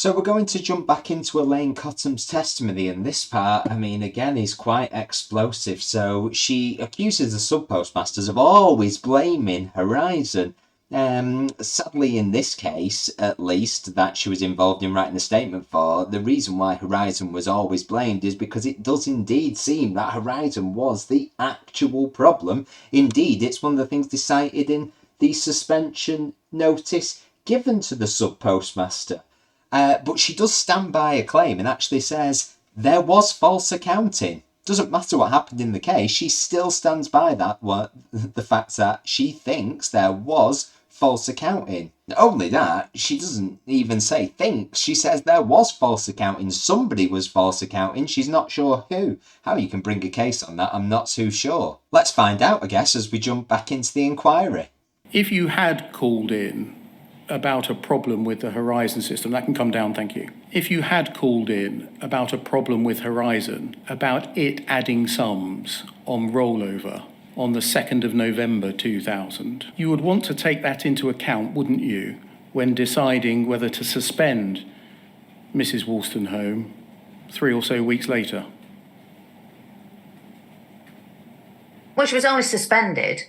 So we're going to jump back into Elaine Cottam's testimony, and this part, again, is quite explosive. So she accuses the sub-postmasters of always blaming Horizon. Sadly, in this case, at least, that she was involved in writing a statement for, the reason why Horizon was always blamed is because it does indeed seem that Horizon was the actual problem. Indeed, it's one of the things they cited in the suspension notice given to the sub-postmaster. But she does stand by a claim and actually says there was false accounting. Doesn't matter what happened in the case, she still stands by that, the fact that she thinks there was false accounting. Not only that, she doesn't even say thinks, she says there was false accounting. Somebody was false accounting, she's not sure who. How you can bring a case on that, I'm not too sure. Let's find out, I guess, as we jump back into the inquiry. If you had called in about a problem with the Horizon system, that can come down, thank you. If you had called in about a problem with Horizon, about it adding sums on rollover on the 2nd of November 2000, you would want to take that into account, wouldn't you, when deciding whether to suspend Mrs. Wolstenholme 3 or so weeks later? Well, she was only suspended.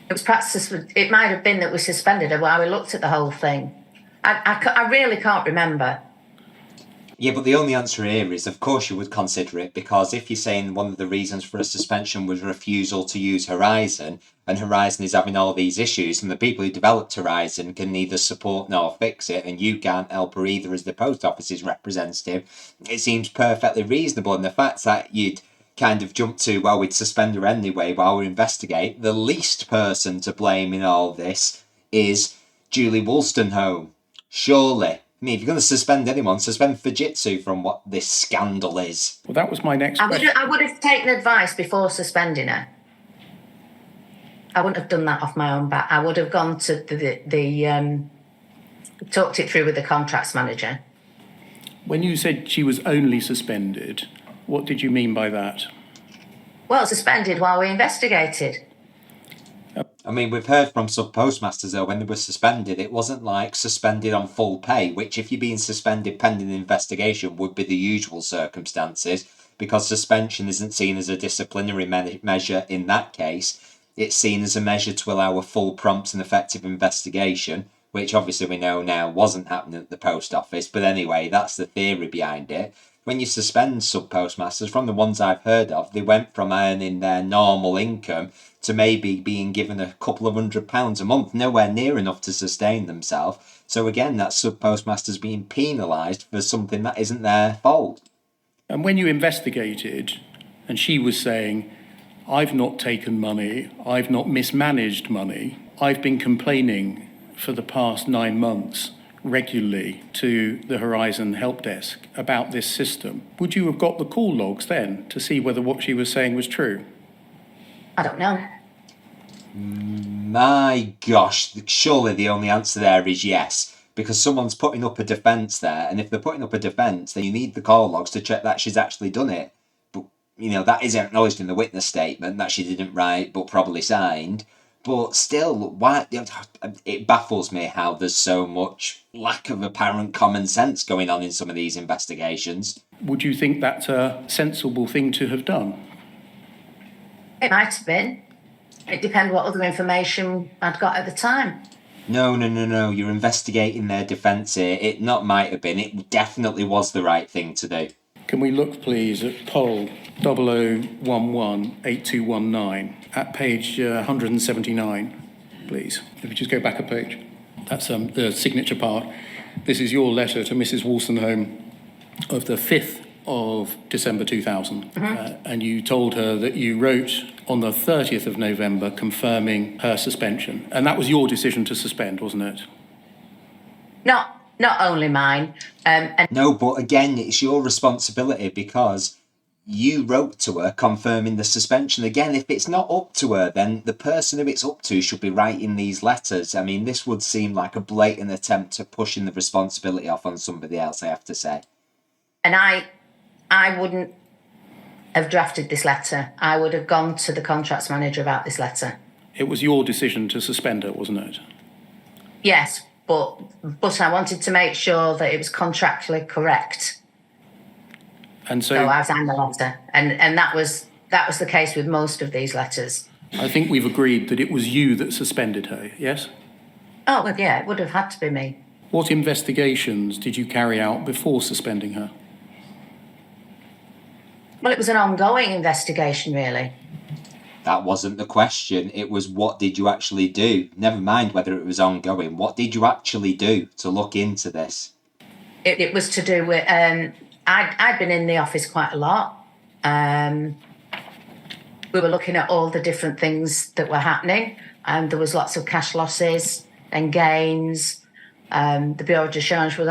It was perhaps it might have been that we suspended her while we looked at the whole thing. I really can't remember. Yeah, but the only answer here is, of course, you would consider it, because if you're saying one of the reasons for a suspension was refusal to use Horizon, and Horizon is having all these issues, and the people who developed Horizon can neither support nor fix it, and you can't help her either as the post office's representative, it seems perfectly reasonable. And the fact that you'd kind of jump to, well, we'd suspend her anyway while we investigate, the least person to blame in all this is Julie Wolstenholme. Surely. If you're going to suspend anyone, suspend Fujitsu from what this scandal is. Well, that was my next question. I would have taken advice before suspending her. I wouldn't have done that off my own bat. I would have gone to the talked it through with the contracts manager. When you said she was only suspended, what did you mean by that? Well, suspended while we investigated. We've heard from sub-postmasters, though, when they were suspended, it wasn't like suspended on full pay, which if you're being suspended pending investigation would be the usual circumstances, because suspension isn't seen as a disciplinary measure in that case. It's seen as a measure to allow a full, prompt and effective investigation, which obviously we know now wasn't happening at the post office. But anyway, that's the theory behind it. When you suspend sub-postmasters, from the ones I've heard of, they went from earning their normal income to maybe being given a couple of £100 a month, nowhere near enough to sustain themselves. So again, that's sub-postmasters being penalised for something that isn't their fault. And when you investigated, and she was saying, I've not taken money, I've not mismanaged money, I've been complaining for the past 9 months regularly to the Horizon help desk about this system, would you have got the call logs then to see whether what she was saying was true? I don't know. My gosh, surely the only answer there is yes, because someone's putting up a defence there, and if they're putting up a defence, then you need the call logs to check that she's actually done it. But, that is acknowledged in the witness statement that she didn't write but probably signed. But still, why? It baffles me how there's so much lack of apparent common sense going on in some of these investigations. Would you think that's a sensible thing to have done? It might have been. It depends what other information I'd got at the time. No. You're investigating their defence here. It not might have been. It definitely was the right thing to do. Can we look, please, at poll 00118219 at page 179, please? If you just go back a page. That's the signature part. This is your letter to Mrs. Wolstenholme of the 5th of December 2000. And you told her that you wrote on the 30th of November confirming her suspension. And that was your decision to suspend, wasn't it? Not only mine. No, but again, it's your responsibility because you wrote to her confirming the suspension. Again, if it's not up to her, then the person who it's up to should be writing these letters. This would seem like a blatant attempt to pushing the responsibility off on somebody else, I have to say. And I wouldn't have drafted this letter. I would have gone to the contracts manager about this letter. It was your decision to suspend her, wasn't it? Yes, but I wanted to make sure that it was contractually correct. And So I signed the letter, and that was the case with most of these letters. I think we've agreed that it was you that suspended her, yes? Oh, well, yeah, it would have had to be me. What investigations did you carry out before suspending her? Well, it was an ongoing investigation, really. That wasn't the question. It was, what did you actually do? Never mind whether it was ongoing. What did you actually do to look into this? It was to do with... I'd been in the office quite a lot. We were looking at all the different things that were happening, and there was lots of cash losses and gains. The Bureau de Change was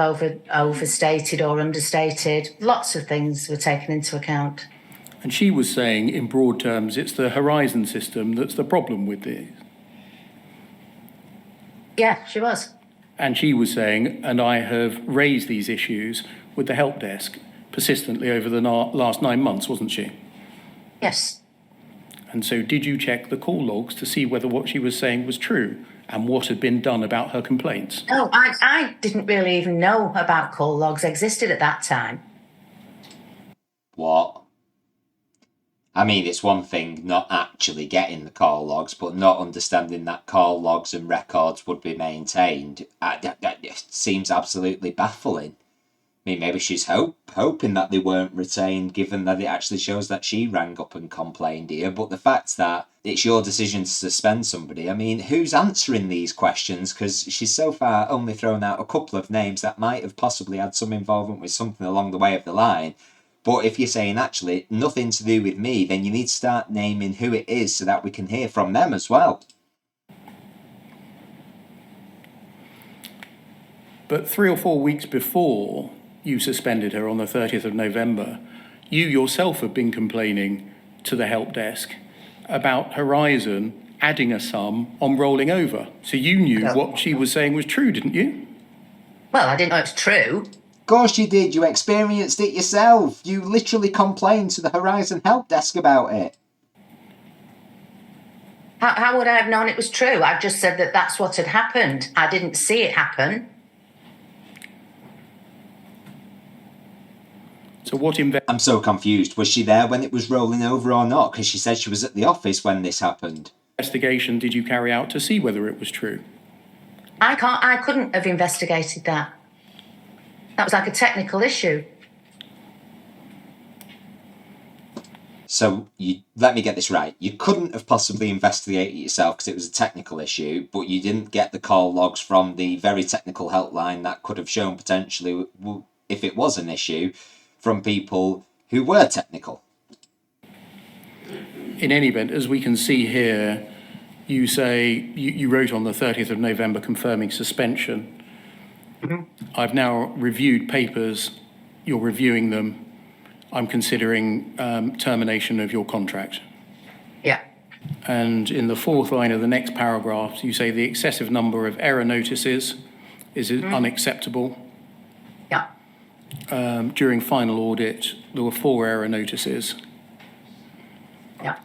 overstated or understated. Lots of things were taken into account. And she was saying, in broad terms, it's the Horizon system that's the problem with this. Yeah, she was. And she was saying, and I have raised these issues with the help desk persistently over the last 9 months, wasn't she? Yes. And so did you check the call logs to see whether what she was saying was true and what had been done about her complaints? No, I didn't really even know about call logs existed at that time. What? I mean, it's one thing not actually getting the call logs, but not understanding that call logs and records would be maintained. That seems absolutely baffling. I mean, maybe she's hoping that they weren't retained, given that it actually shows that she rang up and complained here. But the fact that it's your decision to suspend somebody, I mean, who's answering these questions? Because she's so far only thrown out a couple of names that might have possibly had some involvement with something along the way of the line. But if you're saying, actually, nothing to do with me, then you need to start naming who it is so that we can hear from them as well. But 3 or 4 weeks before you suspended her on the 30th of November, you yourself have been complaining to the help desk about Horizon adding a sum on rolling over. So you knew what she was saying was true, didn't you? Well, I didn't know it's true. Of course you did. You experienced it yourself. You literally complained to the Horizon help desk about it. How would I have known it was true? I just said that that's what had happened. I didn't see it happen. So what I'm so confused. Was she there when it was rolling over or not? Because she said she was at the office when this happened. investigation did you carry out to see whether it was true? I couldn't have investigated that. That was like a technical issue. So let me get this right. You couldn't have possibly investigated it yourself because it was a technical issue, but you didn't get the call logs from the very technical helpline that could have shown potentially, if it was an issue, from people who were technical. In any event, as we can see here, you say you wrote on the 30th of November confirming suspension. Mm-hmm. I've now reviewed papers. You're reviewing them. I'm considering termination of your contract. Yeah. And in the fourth line of the next paragraph, you say the excessive number of error notices is unacceptable. Yeah. During final audit, there were 4 error notices. Yeah.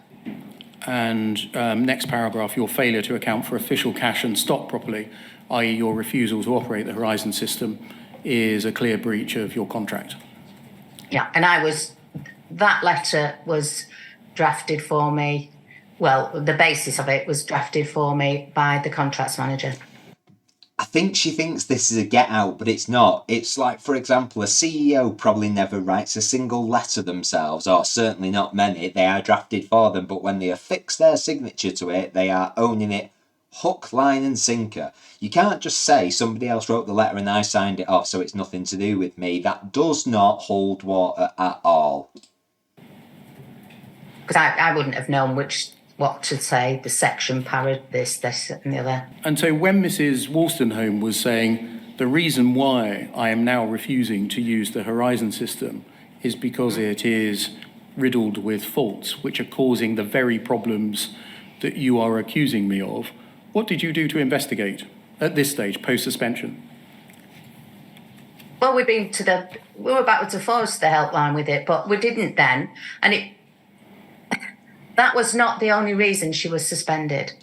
And next paragraph, your failure to account for official cash and stock properly, i.e. your refusal to operate the Horizon system, is a clear breach of your contract. Yeah, and that letter was drafted for me. Well, the basis of it was drafted for me by the contracts manager. I think she thinks this is a get out, but it's not. It's like, for example, a CEO probably never writes a single letter themselves, or certainly not many. They are drafted for them, but when they affix their signature to it, they are owning it hook, line and sinker. You can't just say somebody else wrote the letter and I signed it off, so it's nothing to do with me. That does not hold water at all. Because I wouldn't have known what to say, the section, para, this, and the other. And so when Mrs. Wolstenholme was saying, the reason why I am now refusing to use the Horizon system is because it is riddled with faults, which are causing the very problems that you are accusing me of, what did you do to investigate at this stage, post-suspension? Well, we were backwards and forwards to the helpline with it, but we didn't then. And that was not the only reason she was suspended.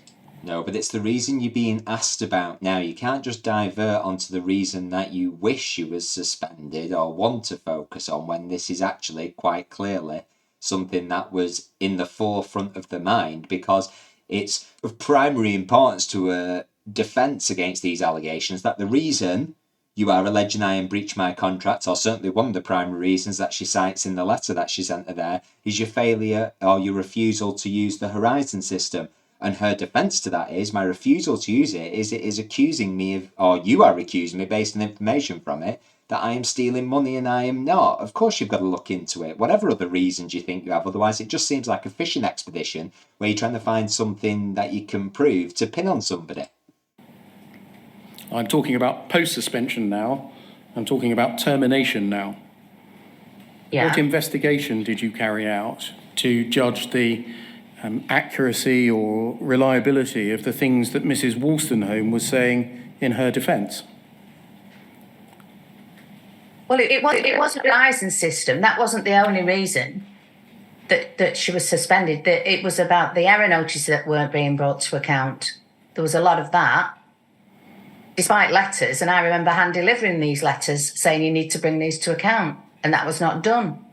No, but it's the reason you're being asked about now. You can't just divert onto the reason that you wish you was suspended or want to focus on when this is actually quite clearly something that was in the forefront of the mind, because it's of primary importance to a defence against these allegations that the reason you are alleging I am breached my contract, or certainly one of the primary reasons that she cites in the letter that she sent her there, is your failure or your refusal to use the Horizon system. And her defence to that is, my refusal to use it is accusing me of, or you are accusing me based on information from it, that I am stealing money and I am not. Of course you've got to look into it, whatever other reasons you think you have. Otherwise it just seems like a fishing expedition where you're trying to find something that you can prove to pin on somebody. I'm talking about post-suspension now. I'm talking about termination now. Yeah. What investigation did you carry out to judge the accuracy or reliability of the things that Mrs. Wolstenholme was saying in her defence? Well, it was a Horizon system. That wasn't the only reason that she was suspended. That it was about the error notices that weren't being brought to account. There was a lot of that, despite letters. And I remember hand delivering these letters saying you need to bring these to account, and that was not done.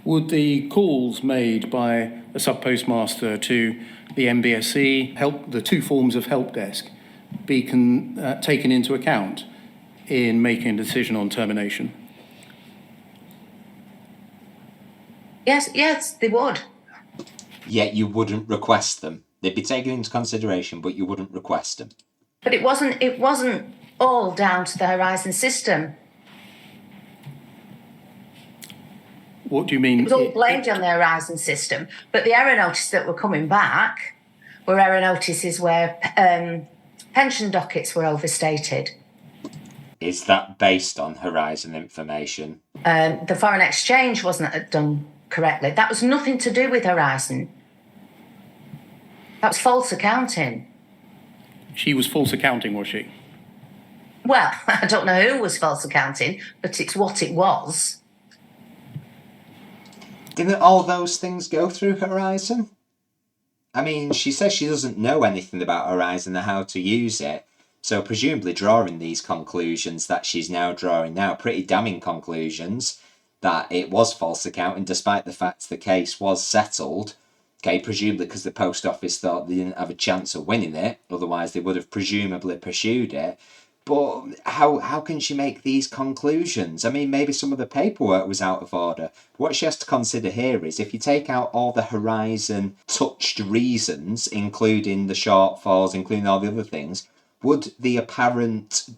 Would the calls made by a sub-postmaster to the MBSC, the two forms of help desk, be taken into account in making a decision on termination? Yes, they would. Yet you wouldn't request them. They'd be taken into consideration, but you wouldn't request them. But it wasn't all down to the Horizon system. What do you mean? It was all blamed on the Horizon system, but the error notices that were coming back were error notices where pension dockets were overstated. Is that based on Horizon information? The foreign exchange wasn't done correctly. That was nothing to do with Horizon. That was false accounting. She was false accounting, was she? Well, I don't know who was false accounting, but it's what it was. Didn't all those things go through Horizon? I mean, she says she doesn't know anything about Horizon or how to use it, so presumably drawing these conclusions that she's now drawing now, pretty damning conclusions, that it was false accounting despite the fact the case was settled. Okay, presumably because the post office thought they didn't have a chance of winning it, otherwise they would have presumably pursued it. But how can she make these conclusions? I mean, maybe some of the paperwork was out of order. What she has to consider here is if you take out all the Horizon touched reasons, including the shortfalls, including all the other things, would the apparent,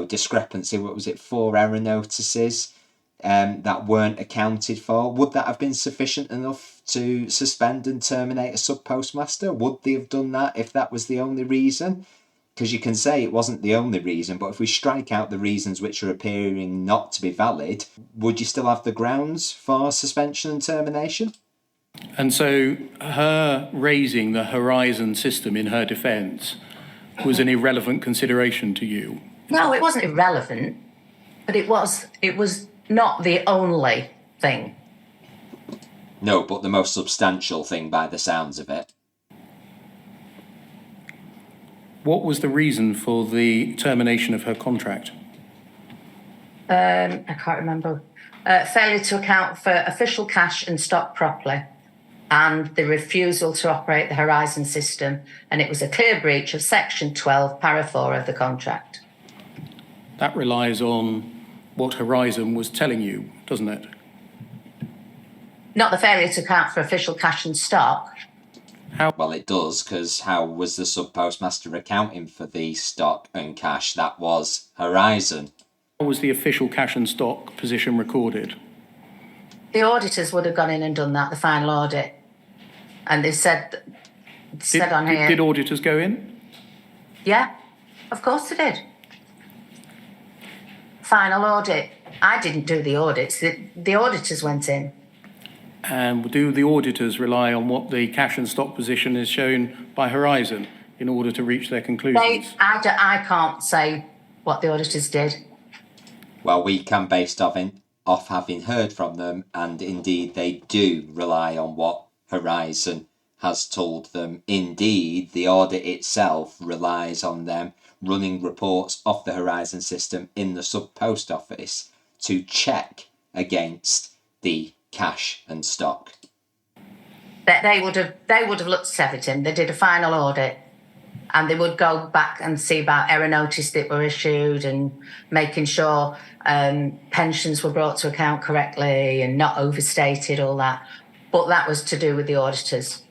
discrepancy, what was it, 4 error notices that weren't accounted for, would that have been sufficient enough to suspend and terminate a sub-postmaster? Would they have done that if that was the only reason? Because you can say it wasn't the only reason, but if we strike out the reasons which are appearing not to be valid, would you still have the grounds for suspension and termination? And so her raising the Horizon system in her defence was an irrelevant consideration to you? No, it wasn't irrelevant, but it was not the only thing. No, but the most substantial thing by the sounds of it. What was the reason for the termination of her contract? I can't remember. Failure to account for official cash and stock properly, and the refusal to operate the Horizon system, and it was a clear breach of Section 12, Para 4 of the contract. That relies on what Horizon was telling you, doesn't it? Not the failure to account for official cash and stock. Well, it does, because how was the sub-postmaster accounting for the stock and cash? That was Horizon. How was the official cash and stock position recorded? The auditors would have gone in and done that, the final audit. And they said on here... Did auditors go in? Yeah, of course they did. Final audit. I didn't do the audits. The auditors went in. And do the auditors rely on what the cash and stock position is shown by Horizon in order to reach their conclusions? I can't say what the auditors did. Well, we can, based off having heard from them, and indeed they do rely on what Horizon has told them, indeed, the audit itself relies on them running reports off the Horizon system in the sub post office to check against the cash and stock. That they would have looked at everything. They did a final audit, and they would go back and see about error notices that were issued and making sure pensions were brought to account correctly and not overstated, all that. But that was to do with the auditors.